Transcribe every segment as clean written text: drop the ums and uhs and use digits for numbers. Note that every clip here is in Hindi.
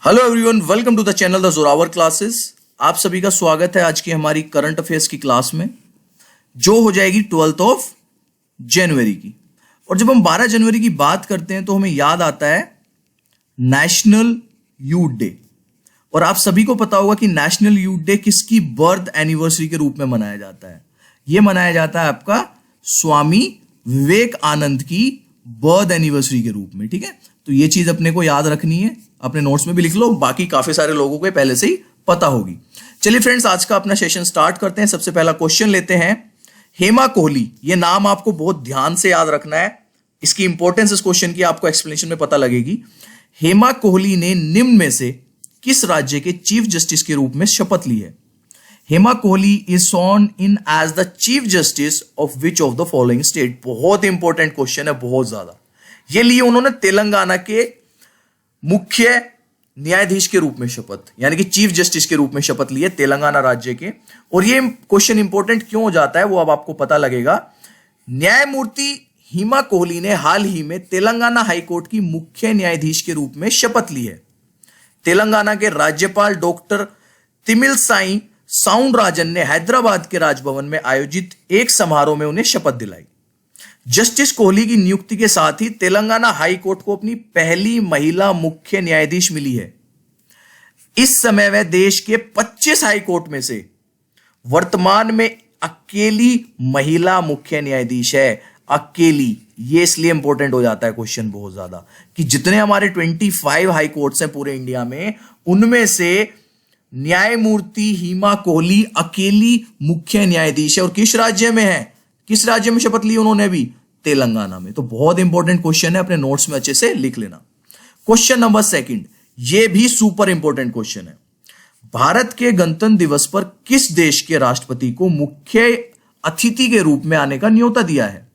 Hello everyone, welcome to the channel the Zorawar classes. आप सभी का स्वागत है आज की हमारी करंट अफेयर्स की क्लास में, जो हो जाएगी 12 ऑफ जनवरी की। और जब हम 12 जनवरी की बात करते हैं तो हमें याद आता है नेशनल यूथ डे। और आप सभी को पता होगा कि नेशनल यूथ डे किसकी बर्थ एनिवर्सरी के रूप में मनाया जाता है। यह मनाया जाता है आपका स्वामी विवेकानंद की बर्थ एनिवर्सरी के रूप में। ठीक है, तो ये चीज अपने को याद रखनी है, अपने नोट्स में भी लिख लो। बाकी काफी सारे लोगों को पहले से ही पता होगी। चलिए फ्रेंड्स, आज का अपना सेशन स्टार्ट करते हैं। सबसे पहला क्वेश्चन लेते हैं। हेमा कोहली, ये नाम आपको बहुत ध्यान से याद रखना है। इसकी इंपॉर्टेंस इस क्वेश्चन की आपको एक्सप्लेनेशन में पता लगेगी। हेमा कोहली ने निम्न में से किस राज्य के चीफ जस्टिस के रूप में शपथ ली है? Hema Kohli is sworn in as the chief justice of which of the following state? बहुत इंपॉर्टेंट क्वेश्चन है, बहुत ज्यादा। ये लिए उन्होंने तेलंगाना के मुख्य न्यायाधीश के रूप में शपथ, यानी कि चीफ जस्टिस के रूप में शपथ ली है तेलंगाना राज्य के। और ये क्वेश्चन इंपॉर्टेंट क्यों हो जाता है वो अब आपको पता लगेगा। न्यायमूर्ति हेमा कोहली ने हाल ही में तेलंगाना हाईकोर्ट की मुख्य न्यायाधीश के रूप में शपथ ली है। तेलंगाना के राज्यपाल डॉक्टर तिमिलसाई साउंडराजन ने हैदराबाद के राजभवन में आयोजित एक समारोह में उन्हें शपथ दिलाई। जस्टिस कोहली की नियुक्ति के साथ ही तेलंगाना हाई कोर्ट को अपनी पहली महिला मुख्य न्यायाधीश मिली है। इस समय वह देश के 25 हाई कोर्ट में से वर्तमान में अकेली महिला मुख्य न्यायाधीश है। अकेली, ये इसलिए इंपॉर्टेंट हो जाता है क्वेश्चन बहुत ज्यादा, कि जितने हमारे 25 हाई कोर्ट्स हैं पूरे इंडिया में, उनमें से न्यायमूर्ति हेमा कोहली अकेली मुख्य न्यायाधीश है। और किस राज्य में है? किस राज्य में शपथ ली उन्होंने? भी तेलंगाना में। तो बहुत इंपॉर्टेंट क्वेश्चन है, अपने नोट्स में अच्छे से लिख लेना। क्वेश्चन नंबर सेकंड, ये भी सुपर इंपॉर्टेंट क्वेश्चन है। भारत के गणतंत्र दिवस पर किस देश के राष्ट्रपति को मुख्य अतिथि के रूप में आने का न्योता दिया है?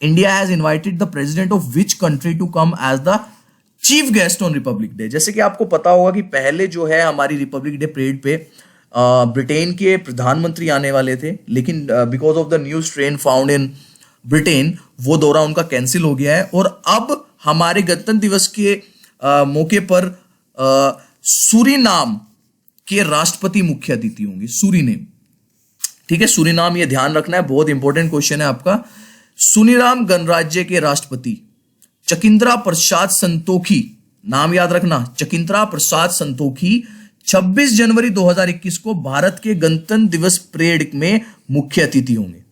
India has invited the president of which country to come as the chief guest on Republic Day. जैसे कि आपको पता होगा कि पहले जो है हमारी रिपब्लिक डे परेड पे ब्रिटेन के प्रधानमंत्री आने वाले थे, लेकिन because of the new strain found in Britain वो दौरा उनका कैंसिल हो गया है। और अब हमारे गणतंत्र दिवस के मौके पर सूरीनाम के राष्ट्रपति मुख्य अतिथि होंगे। सूरीनेम, ठीक है, सूरीनाम, ये ध्यान रखना है, बहुत इंपॉर्टेंट क्वेश्चन है आपका। सूरीनाम गणराज्य के राष्ट्रपति चकिंद्रा प्रसाद संतोखी, नाम याद रखना, चकिंद्रा प्रसाद संतोखी 26 जनवरी 2021 को भारत के गणतंत्र दिवस परेड में मुख्य अतिथि होंगे।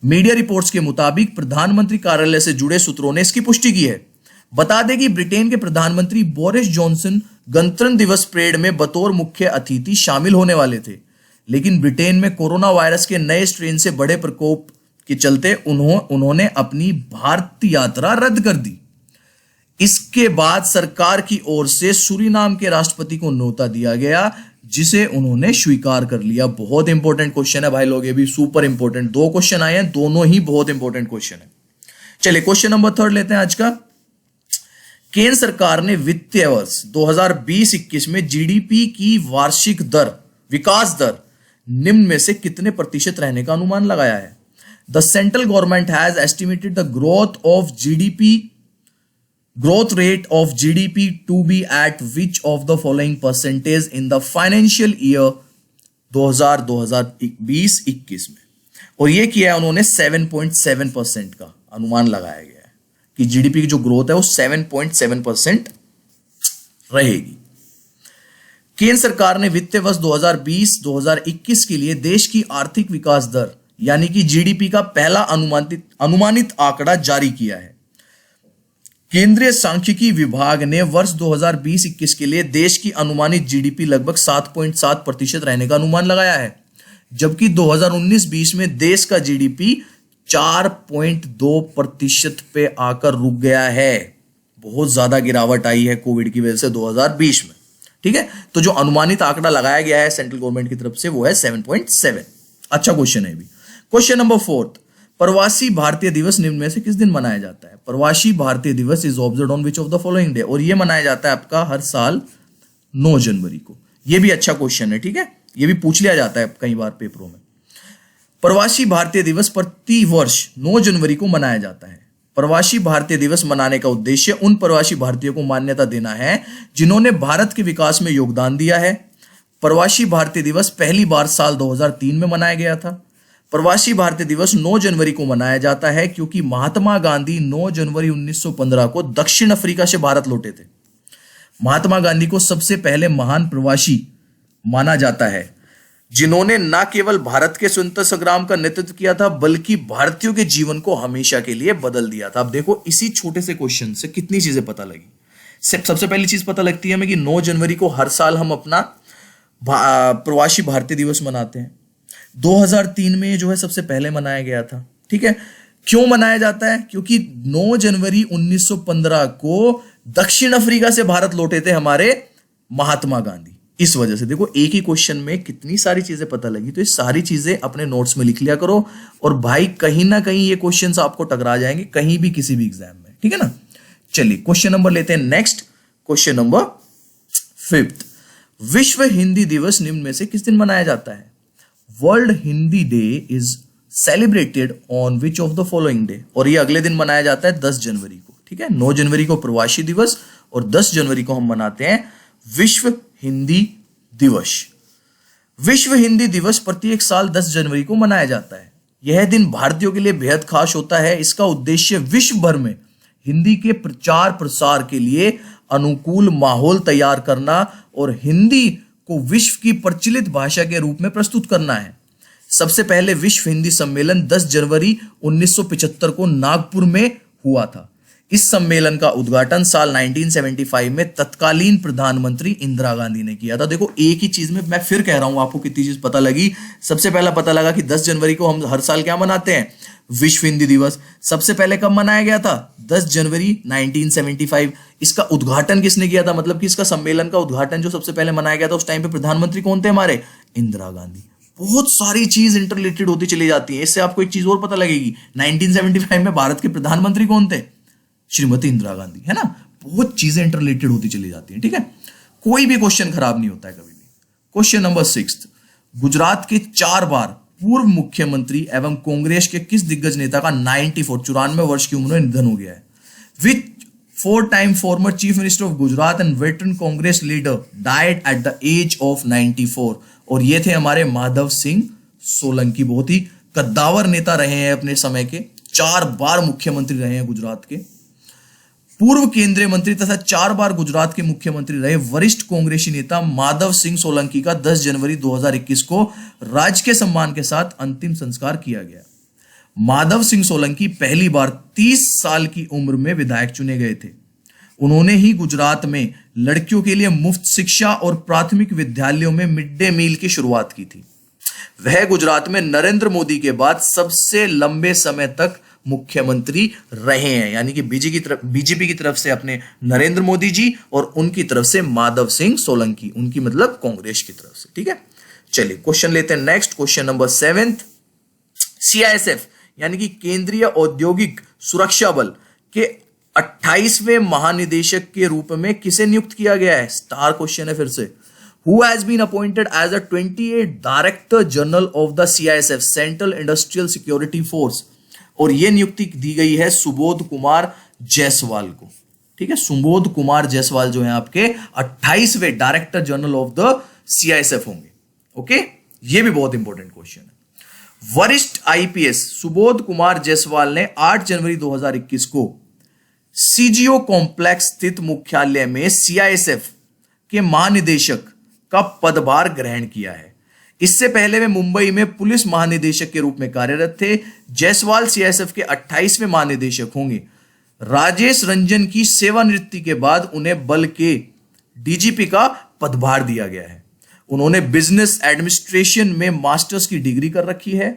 मीडिया रिपोर्ट्स के मुताबिक प्रधानमंत्री कार्यालय से जुड़े सूत्रों ने इसकी पुष्टि की है। बता दें कि ब्रिटेन के प्रधानमंत्री बोरिस जॉनसन गणतंत्र दिवस परेड में बतौर मुख्य अतिथि शामिल होने वाले थे, लेकिन ब्रिटेन में कोरोना वायरस के नए स्ट्रेन से बड़े प्रकोप के चलते उन्होंने अपनी भारत यात्रा रद्द कर दी। इसके बाद सरकार की ओर से सूरीनाम के राष्ट्रपति को न्योता दिया गया, जिसे उन्होंने स्वीकार कर लिया। बहुत इंपॉर्टेंट क्वेश्चन है भाई लोग, ये भी सुपर इंपॉर्टेंट। दो क्वेश्चन आए हैं, दोनों ही बहुत इंपॉर्टेंट क्वेश्चन है। चलिए क्वेश्चन नंबर 3 लेते हैं आज का। केंद्र सरकार ने वित्तीय वर्ष 2020-21 में जीडीपी की वार्षिक दर, विकास दर निम्न में से कितने प्रतिशत रहने का अनुमान लगाया है? The central government has estimated the growth rate of GDP to be at which of the following percentage in the financial year 2020-21 में? और ये किया है उन्होंने 7.7% का अनुमान लगाया गया है कि जीडीपी की जो ग्रोथ है वो 7.7% रहेगी। केंद्र सरकार ने वित्तीय वर्ष 2020-2021 के लिए देश की आर्थिक विकास दर यानी कि जीडीपी का पहला अनुमानित आंकड़ा जारी किया है। केंद्रीय सांख्यिकी विभाग ने वर्ष 2020-21 के लिए देश की अनुमानित जीडीपी लगभग 7.7% रहने का अनुमान लगाया है, जबकि 2019-20 में देश का जीडीपी 4.2% पे आकर रुक गया है। बहुत ज्यादा गिरावट आई है कोविड की वजह से 2020 में। ठीक है, तो जो अनुमानित आंकड़ा लगाया गया है सेंट्रल गवर्नमेंट की तरफ से वो है 7.7। अच्छा क्वेश्चन है भी। क्वेश्चन नंबर 4, प्रवासी भारतीय दिवस निम्न में से किस दिन मनाया जाता है? प्रवासी भारतीय दिवस is observed on which of the following day? और ये मनाया जाता है आपका हर साल 9 जनवरी को। ये भी अच्छा क्वेश्चन है, ठीक है, ये भी पूछ लिया जाता है कई बार पेपरों में। प्रवासी भारतीय दिवस प्रति वर्ष 9 जनवरी को मनाया जाता है। प्रवासी भारतीय दिवस मनाने का उद्देश्य उन प्रवासी भारतीयों को मान्यता देना है जिन्होंने भारत के विकास में योगदान दिया है। प्रवासी भारतीय दिवस पहली बार साल 2003 में मनाया गया था। प्रवासी भारतीय दिवस 9 जनवरी को मनाया जाता है क्योंकि महात्मा गांधी 9 जनवरी 1915 को दक्षिण अफ्रीका से भारत लौटे थे। महात्मा गांधी को सबसे पहले महान प्रवासी माना जाता है जिन्होंने न केवल भारत के स्वतंत्रता संग्राम का नेतृत्व किया था बल्कि भारतीयों के जीवन को हमेशा के लिए बदल दिया था। अब देखो इसी छोटे से क्वेश्चन से कितनी चीजें पता लगी। सबसे पहली चीज पता लगती है हमें कि 9 जनवरी को हर साल हम अपना प्रवासी भारतीय दिवस मनाते हैं। 2003 में जो है सबसे पहले मनाया गया था। ठीक है, क्यों मनाया जाता है? क्योंकि 9 जनवरी 1915 को दक्षिण अफ्रीका से भारत लौटे थे हमारे महात्मा गांधी। इस वजह से देखो एक ही क्वेश्चन में कितनी सारी चीजें पता लगी। तो ये सारी चीजें अपने नोट्स में लिख लिया करो और भाई कहीं ना कहीं ये क्वेश्चंस आपको टकरा जाएंगे कहीं भी किसी भी एग्जाम में। ठीक है ना। चलिए क्वेश्चन नंबर लेते हैं नेक्स्ट। क्वेश्चन नंबर 5, विश्व हिंदी दिवस निम्न में से किस दिन मनाया जाता है? World Hindi day is celebrated on which of the following day. और ये अगले दिन मनाया जाता है 10 जनवरी को। ठीक है, 9 जनवरी को प्रवासी दिवस और 10 जनवरी को हम मनाते हैं विश्व हिंदी दिवस। विश्व हिंदी दिवस प्रत्येक साल 10 जनवरी को मनाया जाता है। यह दिन भारतीयों के लिए बेहद खास होता है। इसका उद्देश्य विश्व भर में हिंदी के प्रचार प्रसार के लिए अनुकूल माहौल तैयार करना और हिंदी को विश्व की प्रचलित भाषा के रूप में प्रस्तुत करना है। सबसे पहले विश्व हिंदी सम्मेलन 10 जनवरी 1975 को नागपुर में हुआ था। इस सम्मेलन का उद्घाटन साल 1975 में तत्कालीन प्रधानमंत्री इंदिरा गांधी ने किया था। देखो एक ही चीज में मैं फिर कह रहा हूं आपको कितनी चीज पता लगी। सबसे पहला पता लगा कि 10 जनवरी को हम हर साल क्या मनाते हैं? विश्व हिंदी दिवस। सबसे पहले कब मनाया गया था? 10 जनवरी 1975। इसका उद्घाटन किसने किया था? मतलब कि इसका सम्मेलन का उद्घाटन जो सबसे पहले मनाया गया था उस टाइम पे प्रधानमंत्री कौन थे हमारे? इंदिरा गांधी। बहुत सारी चीज इंटररिलेटेड होती चली जाती है। इससे आपको एक चीज और पता लगेगी, 1975 में भारत के प्रधानमंत्री कौन थे? श्रीमती इंदिरा गांधी, है ना। बहुत चीजें इंटररिलेटेड होती चली जाती हैं। ठीक है, कोई भी क्वेश्चन खराब नहीं होता है कभी भी। क्वेश्चन नंबर 6, गुजरात के 4 बार पूर्व मुख्यमंत्री एवं कांग्रेस के किस दिग्गज नेता का 94 वर्ष की उम्र में निधन हो गया है? Which 4-time former chief minister of Gujarat and veteran Congress leader died at the age of 94? और ये थे हमारे माधव सिंह सोलंकी। बहुत ही कद्दावर नेता रहे हैं अपने समय के, 4 बार मुख्यमंत्री रहे हैं गुजरात के। पूर्व केंद्रीय मंत्री तथा 4 बार गुजरात के मुख्यमंत्री रहे वरिष्ठ कांग्रेसी नेता माधव सिंह सोलंकी का 10 जनवरी 2021 को राजकीय सम्मान के साथ अंतिम संस्कार किया गया। माधव सिंह सोलंकी पहली बार 30 साल की उम्र में विधायक चुने गए थे। उन्होंने ही गुजरात में लड़कियों के लिए मुफ्त शिक्षा और प्राथमिक विद्यालयों में मिड डे मील की शुरुआत की थी। वह गुजरात में नरेंद्र मोदी के बाद सबसे लंबे समय तक मुख्यमंत्री रहे हैं। यानी कि बीजेपी की तरफ से अपने नरेंद्र मोदी जी और उनकी तरफ से माधव सिंह सोलंकी, उनकी मतलब कांग्रेस की तरफ से। ठीक है, चलिए क्वेश्चन लेते हैं नेक्स्ट। क्वेश्चन नंबर 7, सीआईएसएफ यानी कि केंद्रीय औद्योगिक सुरक्षा बल के 28वें महानिदेशक के रूप में किसे नियुक्त किया गया है? स्टार क्वेश्चन है फिर से। Who has been appointed as the 28th Director General of the CISF Central Industrial Security Force? और यह नियुक्ति दी गई है सुबोध कुमार जायसवाल को। ठीक है, सुबोध कुमार जायसवाल जो है आपके 28वें director general of the CISF होंगे। ओके, ये भी बहुत इंपॉर्टेंट क्वेश्चन है। वरिष्ठ आईपीएस सुबोध कुमार जायसवाल ने 8 जनवरी 2021 को सीजीओ कॉम्प्लेक्स स्थित मुख्यालय में सीआईएसएफ के महानिदेशक का पदभार ग्रहण किया है। इससे पहले वे मुंबई में पुलिस महानिदेशक के रूप में कार्यरत थे। जायसवाल सीआईएसएफ के 28वें महानिदेशक होंगे। राजेश रंजन की सेवानिवृत्ति के बाद उन्हें बल के डीजीपी का पदभार दिया गया है। उन्होंने बिजनेस एडमिनिस्ट्रेशन में मास्टर्स की डिग्री कर रखी है।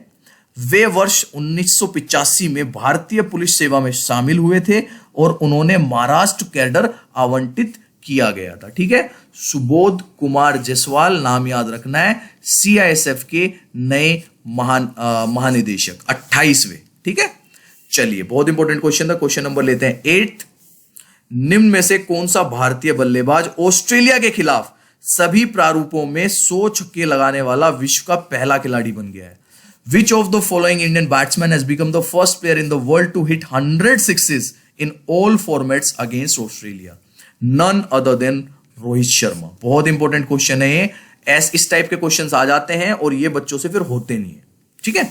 वे वर्ष 1985 में भारतीय पुलिस सेवा में शामिल हुए थे और उन्होंने महाराष्ट्र कैडर आवंटित किया गया था। ठीक है, सुबोध कुमार जायसवाल नाम याद रखना है, सीआईएसएफ के नए महानिदेशक 28वें। ठीक है, चलिए बहुत इंपॉर्टेंट क्वेश्चन था। क्वेश्चन नंबर लेते हैं 8। निम्न में से कौन सा भारतीय बल्लेबाज ऑस्ट्रेलिया के खिलाफ सभी प्रारूपों में 100 छक्के लगाने वाला विश्व का पहला खिलाड़ी बन गया है? Which of the following Indian batsman has become the first player in the world to hit 100 sixes in all formats against Australia? None other than Rohit Sharma. बहुत इंपॉर्टेंट क्वेश्चन है ये. इस टाइप के क्वेश्चंस आ जाते हैं और ये बच्चों से फिर होते नहीं है. ठीक है.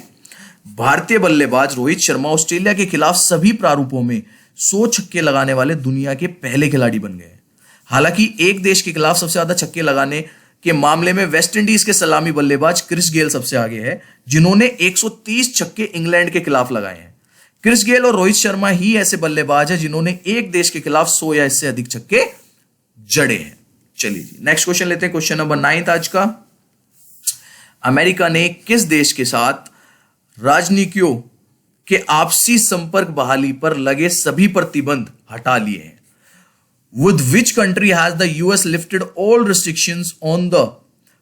भारतीय बल्लेबाज रोहित शर्मा ऑस्ट्रेलिया के खिलाफ सभी प्रारूपों में 100 छक्के लगाने वाले दुनिया के पहले खिलाड़ी बन गए. हालांकि एक देश के खिलाफ सबसे ज्यादा छक्के लगाने के मामले में वेस्ट इंडीज के सलामी बल्लेबाज क्रिस गेल सबसे आगे है, जिन्होंने 130 छक्के इंग्लैंड के खिलाफ लगाए हैं. क्रिस गेल और रोहित शर्मा ही ऐसे बल्लेबाज हैं जिन्होंने एक देश के खिलाफ 100 या इससे अधिक छक्के जड़े हैं. चलिए जी, नेक्स्ट क्वेश्चन लेते हैं. क्वेश्चन नंबर 9 आज का. अमेरिका ने किस देश के साथ राजनीतियों के आपसी संपर्क बहाली पर लगे सभी प्रतिबंध हटा लिए हैं? With which country has the US lifted all restrictions on the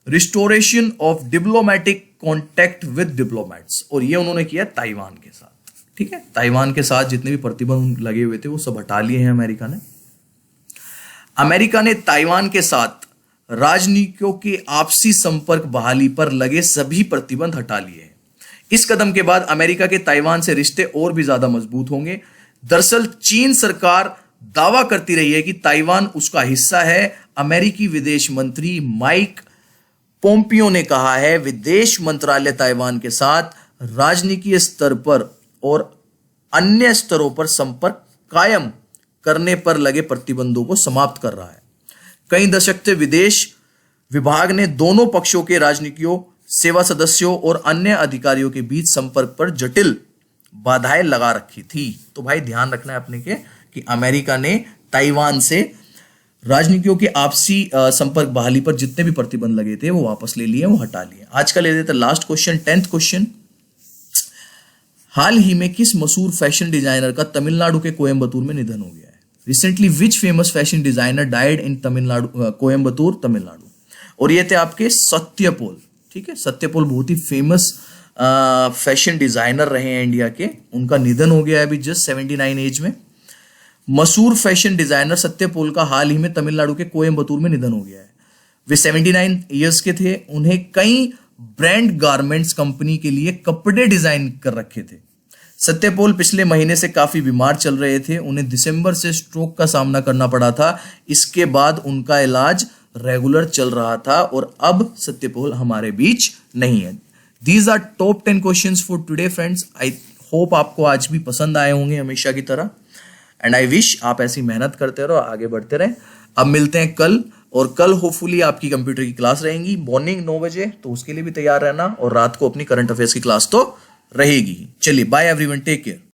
restoration of diplomatic contact with diplomats? और ये उन्होंने किया ताइवान के साथ. ठीक है, ताइवान के साथ जितने भी प्रतिबंध लगे हुए थे वो सब हटा लिए हैं अमेरिका ने. अमेरिका ने ताइवान के साथ राजनीतियों के आपसी संपर्क बहाली पर लगे सभी प्रतिबंध हटा लिए हैं. इस कदम के बाद अमेरिका के ताइवान से रिश्ते और भी ज्यादा मजबूत होंगे. दरअसल चीन सरकार दावा करती रही है कि ताइवान उसका हिस्सा है. अमेरिकी विदेश मंत्री माइक पोम्पियो ने कहा है विदेश मंत्रालय ताइवान के साथ राजनीतिक स्तर पर और अन्य स्तरों पर संपर्क कायम करने पर लगे प्रतिबंधों को समाप्त कर रहा है. कई दशक से विदेश विभाग ने दोनों पक्षों के राजनीतियों, सेवा सदस्यों और अन्य अधिकारियों के बीच संपर्क पर जटिल बाधाएं लगा रखी थी. तो भाई ध्यान रखना है अपने के कि अमेरिका ने ताइवान से राजनीतियों के आपसी संपर्क बहाली पर जितने भी प्रतिबंध लगे थे वो वापस ले लिए, वो हटा लिए. आज का ले लेते लास्ट क्वेश्चन, 10th क्वेश्चन. हाल ही में किस मशहूर फैशन डिजाइनर का तमिलनाडु के कोयम्बतूर में निधन हो गया है? Recently which famous fashion designer died in Tamil Nadu, Coimbatore, Tamil Nadu? और ये थे आपके सत्यपोल. ठीक है, सत्यपोल बहुत ही फेमस फैशन डिजाइनर रहे हैं इंडिया के. उनका निधन हो गया है अभी जस्ट 79 एज में. मशहूर फैशन डिजाइनर सत्यपोल का हाल ही में तमिलनाडु के कोयम्बतूर में निधन हो गया है. वे 79 ईयर्स के थे. उन्हें कई ब्रांड गारमेंट्स कंपनी के लिए कपड़े डिजाइन कर रखे थे. सत्यपोल पिछले महीने से काफी बीमार चल रहे थे. उन्हें दिसंबर से स्ट्रोक का सामना करना पड़ा था. इसके बाद उनका इलाज रेगुलर चल रहा था और अब सत्यपोल हमारे बीच नहीं है. These are top 10 questions for today friends. I hope आपको आज भी पसंद आए होंगे हमेशा की तरह. एंड आई विश आप ऐसी मेहनत करते रहो, आगे बढ़ते रहें. अब मिलते हैं कल, और कल होपफुली आपकी कंप्यूटर की क्लास रहेगी मॉर्निंग 9 बजे, तो उसके लिए भी तैयार रहना. और रात को अपनी करंट अफेयर्स की क्लास तो रहेगी. चलिए बाय एवरीवन, टेक केयर.